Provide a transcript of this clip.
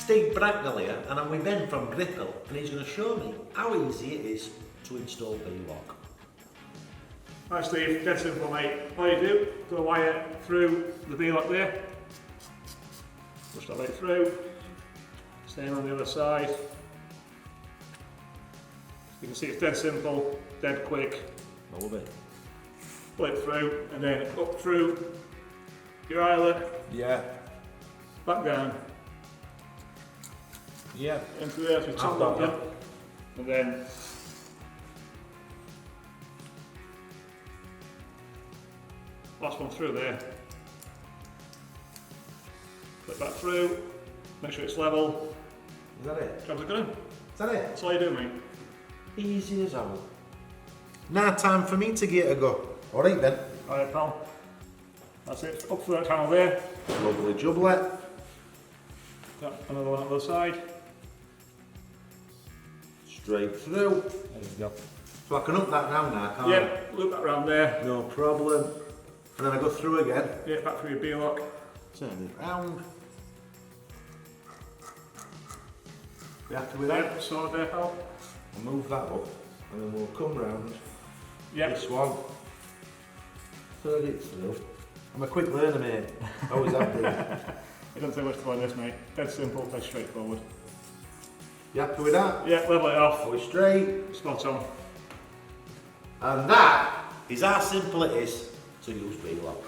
Steve Bracknall here, and I'm with Ben from Bracknall, and he's going to show me how easy it is to install V-Lock. Hi Steve, dead simple mate. All you do, put a wire through the V-Lock there, push that right through, same on the other side. You can see it's dead simple, dead quick. I love it. Pull it through and then up through your eyelet, Yeah. back down, Yeah. into there to your top got button, and then last one through there. Click back through, make sure it's level. Is that it? Jobs are good. Is that it? That's all you do, mate. Easy as hell. Now time for me to get a go. Alright then. Alright pal. That's it, up through that channel there. Lovely jubblet. Got another one on the other side. Straight through. There you go. So I can up that round now, can't I? Yeah, loop that round there. No problem. And then I go through again. Yeah, back through your V-Lock. Turn it round. You happy with that? Yeah, sorted there pal. I'll move that up and then we'll come round Yeah. this one. Third it through. I'm a quick learner, mate. Always have been. It doesn't take much to learn this, mate. Dead simple, dead straightforward. You happy with that? Yeah, level it off. Go straight. Spot on. And that is how simple it is to use V-Lock.